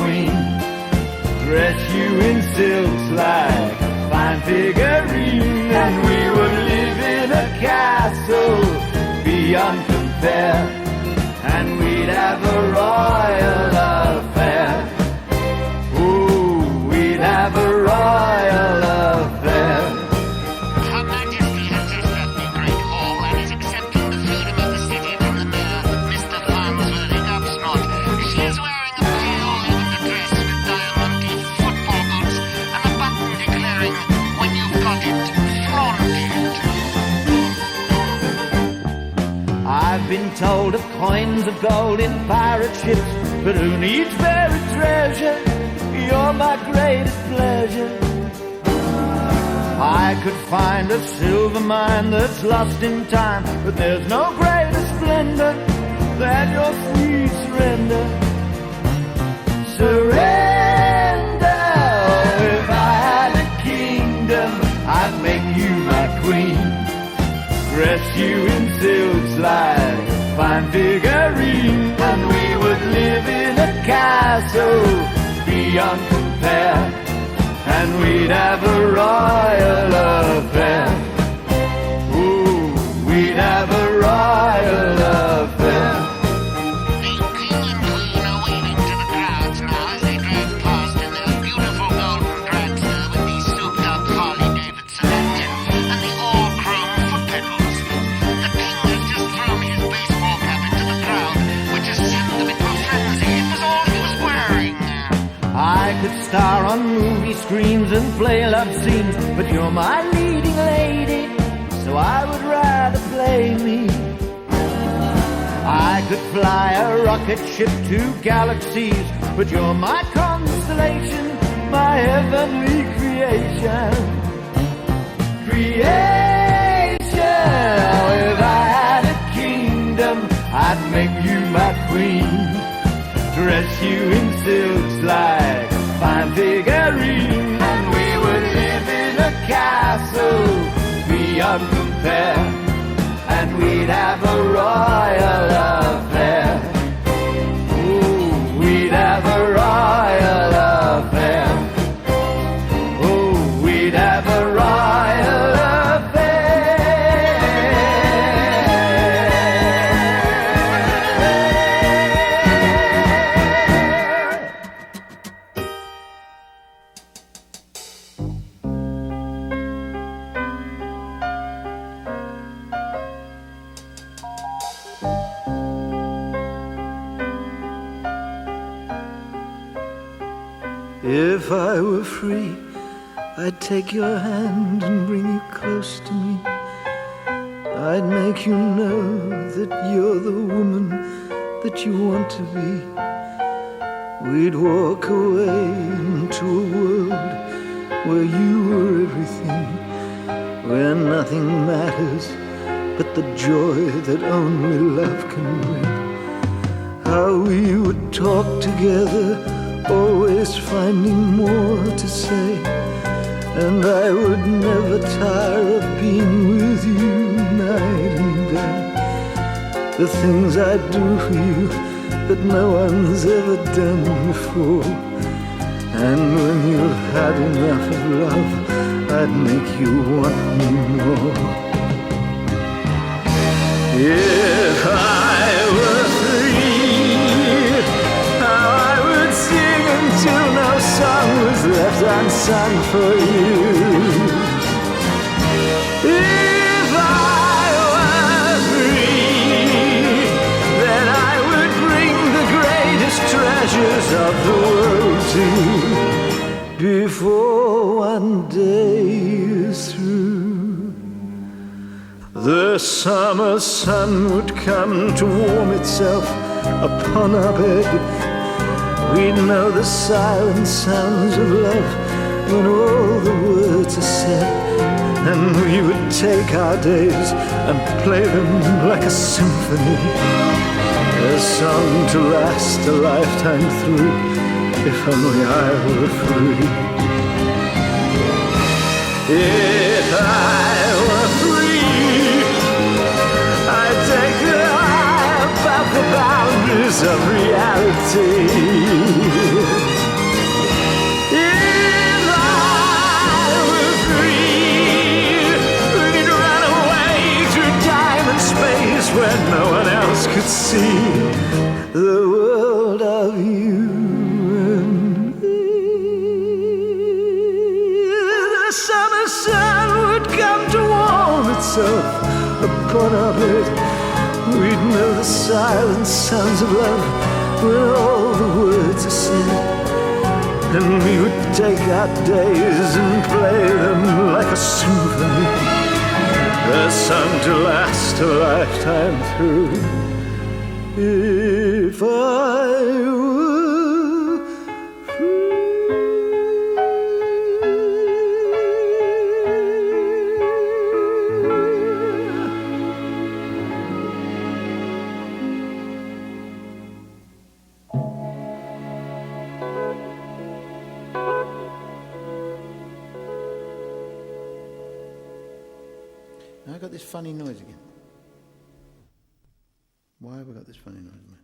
queen, dress you in silks like a fine figurine, and we would live in a castle beyond compare, and we'd have a royal affair. Ooh, we'd have a royal affair. Her Majesty has just left the Great Hall and is accepting the freedom of the city from the mayor, Mr. Farnsworthy Upsnot. She is wearing a pale lavender dress with diamante football boots and a button declaring, "When you've got it, flaunt it." I've been told of coins of gold in pirate ships, but who needs buried treasure? You're my greatest pleasure. I could find a silver mine that's lost in time, but there's no greater splendor than your sweet surrender. Surrender. If I had a kingdom, I'd make you my queen, dress you in silks like a fine figurine, and we would live in a castle beyond compare, and we'd have a royal affair. Ooh, we'd have a royal affair. The king and queen are waving to the crowds now as they drive past in their beautiful golden dragster with the souped-up Harley-Davidson engine and the all-chrome foot pedals. The king has just thrown his baseball cap into the crowd, which has sent them into a frenzy. It was all he was wearing. I could star on movie screens and play love scenes, but you're my leading lady, so I would rather play me. I could fly a rocket ship to galaxies, but you're my constellation, my heavenly creation. Creation. If I had a kingdom, I'd make you my queen, dress you in silks like a fine figurine, and we would live in a castle beyond compare, and we'd have a royal affair. Ooh, we'd have a royal affair. Ooh, we'd have a royal affair. If I were free, I'd take your hand and bring you close to me. I'd make you know that you're the woman that you want to be. We'd walk away into a world where you were everything, where nothing matters but the joy that only love can bring. How we would talk together, always finding more to say, and I would never tire of being with you night and day. The things I'd do for you that no one's ever done before, and when you've had enough of love, I'd make you want me more. If I were free, how I would sing until no song was left unsung for you. If I were free, then I would bring the greatest treasures of the world to you before one day is through. The summer sun would come to warm itself upon our bed. We'd know the silent sounds of love when all the words are said, and we would take our days and play them like a symphony, a song to last a lifetime through, if only I were free. If I were free, I'd take the eye above the boundaries of reality. could see the world of you and me. The summer sun would come to warm itself upon our bed. We'd know the silent sounds of love when all the words are said. And we would take our days and play them like a symphony, a song to last a lifetime through. If I were free. Now I got this funny noise again. Why have I got this funny noise, man?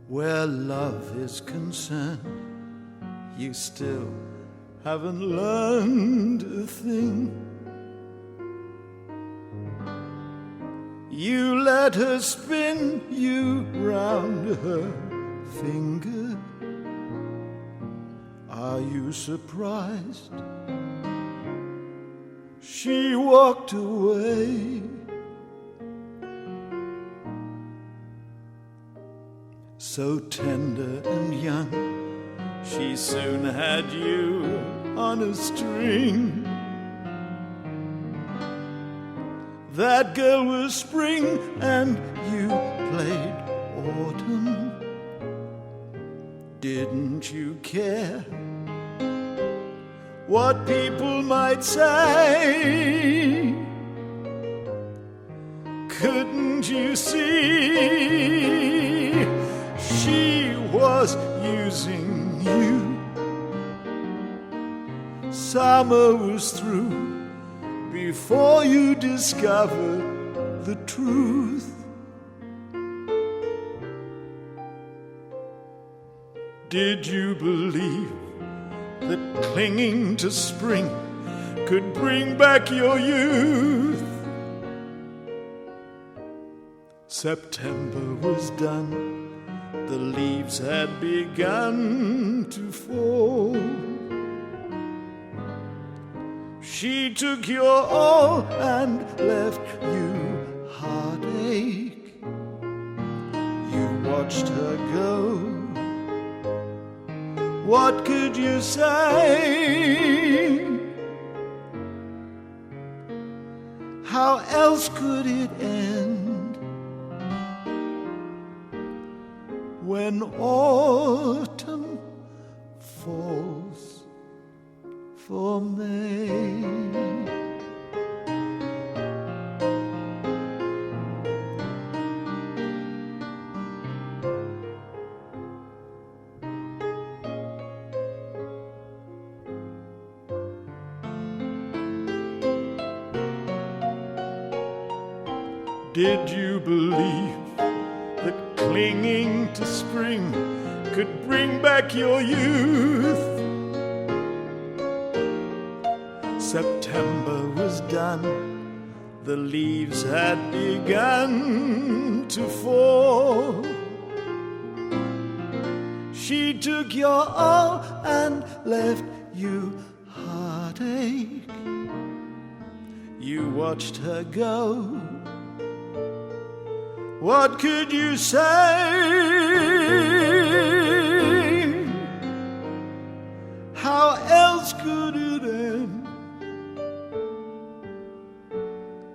Where love is concerned, you still haven't learned a thing. You let her spin you round her finger. Are you surprised? She walked away. So tender and young, she soon had you on a string. That girl was spring and you played autumn. Didn't you care what people might say? Couldn't you see she was using you? Summer was through before you discovered the truth. Did you believe that clinging to spring could bring back your youth? September was done, the leaves had begun to fall. She took your all and left you heartache. You watched her go. What could you say? How else could it end? When autumn falls for May. Did you believe that clinging to spring could bring back your youth? September was done, the leaves had begun to fall. She took your all and left you heartache. You watched her go. What could you say? How else could it end?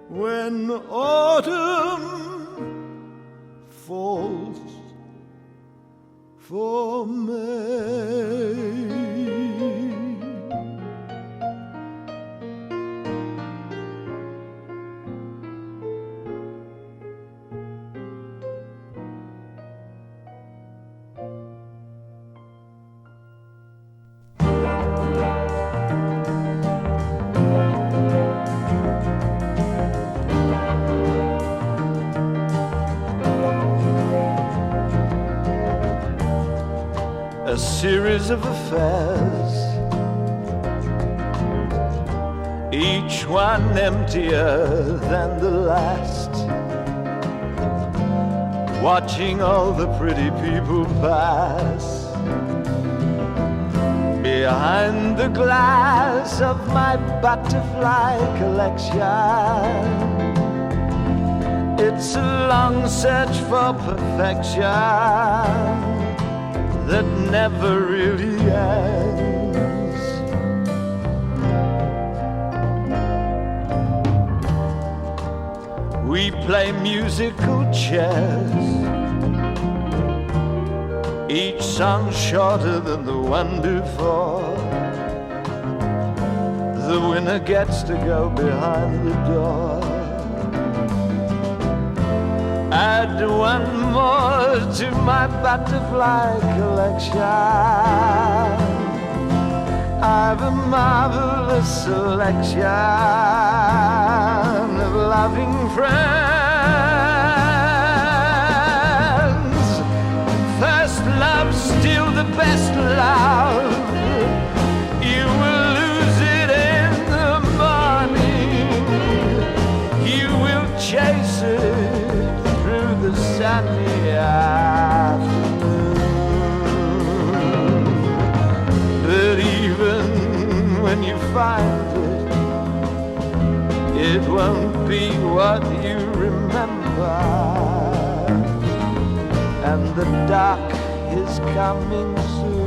When autumn falls for May. series of affairs, each one emptier than the last, watching all the pretty people pass behind the glass of my butterfly collection. It's a long search for perfection that never really ends. We play musical chairs, each song shorter than the one before. The winner gets to go behind the door. Add one more to my butterfly collection. I've a marvelous selection of loving friends. First love's still the best love. You will lose it in the morning. You will chase it through the sunny afternoon. But even when you find it, it won't be what you remember. And the dark is coming soon.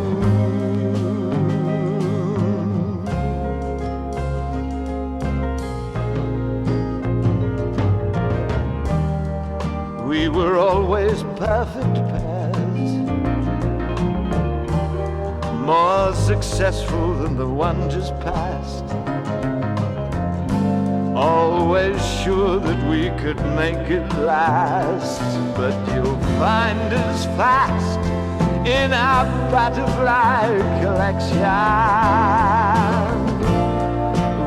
We were always perfect pairs, more successful than the one just passed. Always sure that we could make it last. But you'll find us fast in our butterfly collection.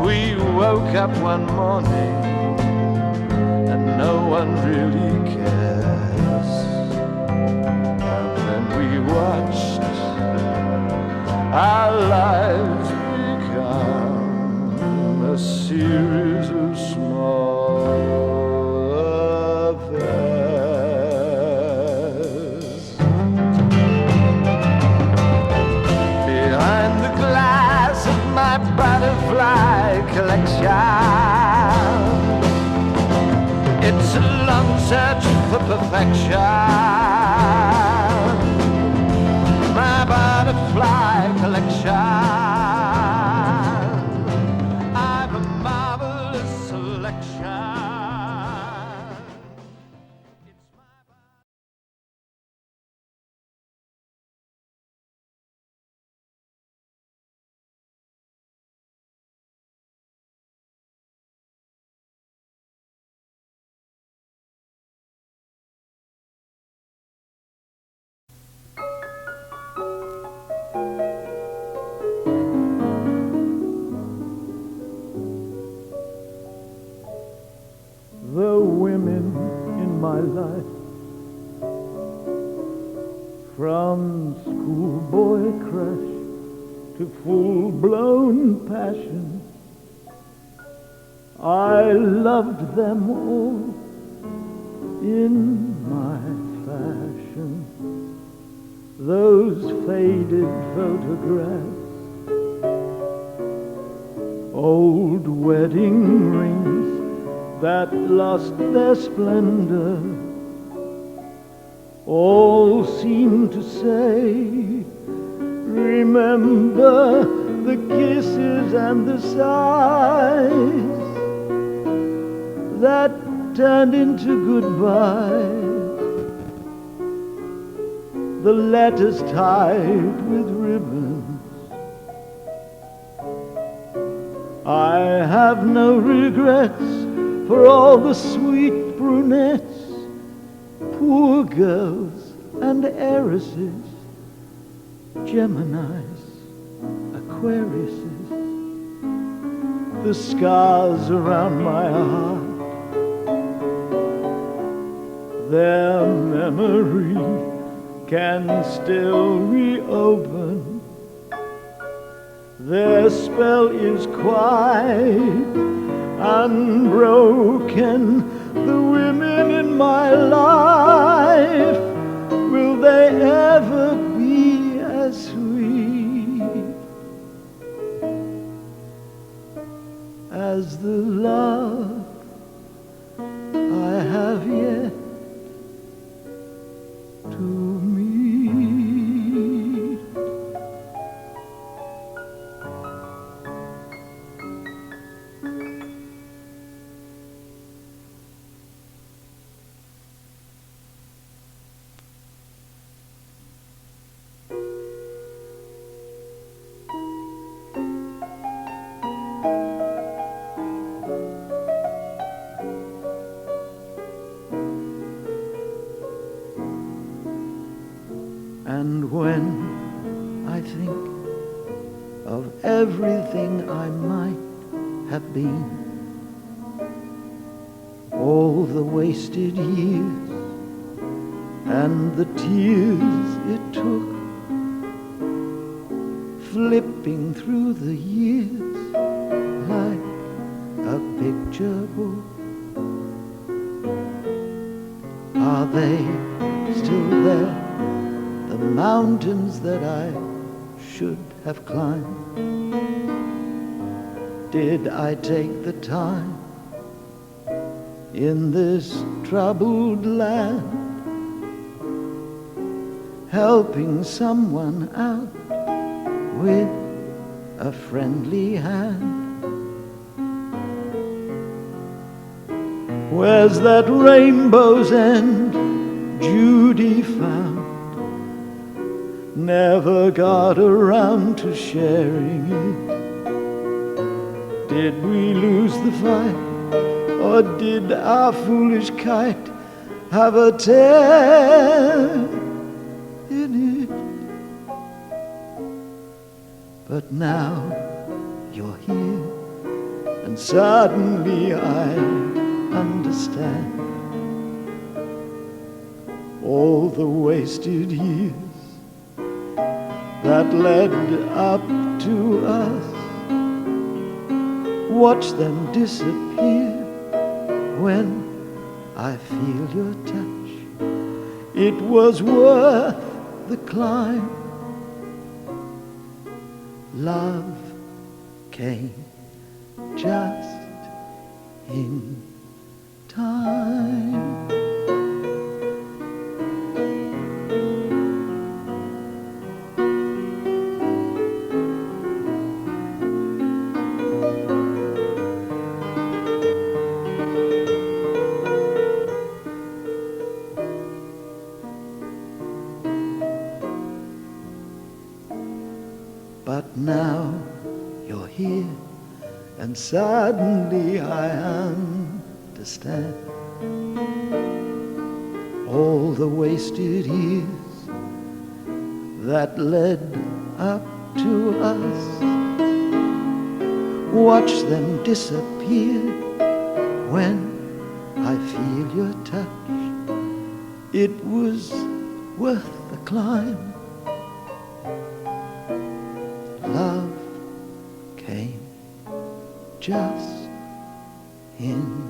We woke up one morning and no one really cares. And then we watched our lives become a series of small affairs. Behind the glass of my butterfly collection, it's a long search for perfection. My butterfly collection, I've a marvelous selection. The women in my life, from schoolboy crush to full-blown passion, I loved them all in my fashion. Those faded photographs, old wedding rings that lost their splendor, all seem to say, remember the kisses and the sighs that turned into goodbyes, the letters tied with ribbons. I have no regrets for all the sweet brunettes, poor girls and heiresses, Geminis, Aquariuses, the scars around my heart, their memory can still reopen. Their spell is quite unbroken. The women in my life, will they ever be as sweet as the love I have yet to meet? And when I think of everything I might have been, all the wasted years and the tears it took, flipping through the years like a picture book. Are they still there? The mountains that I should have climbed? Did I take the time in this troubled land, helping someone out with a friendly hand? Where's that rainbow's end Judy found? Never got around to sharing it. Did we lose the fight, or did our foolish kite have a tear in it? But now you're here, and suddenly I understand all the wasted years that led up to us. Watch them disappear when I feel your touch. It was worth the climb. Love came just in time. But now you're here, and suddenly I understand all the wasted years that led up to us. Watch them disappear when I feel your touch. It was worth the climb. Love came just in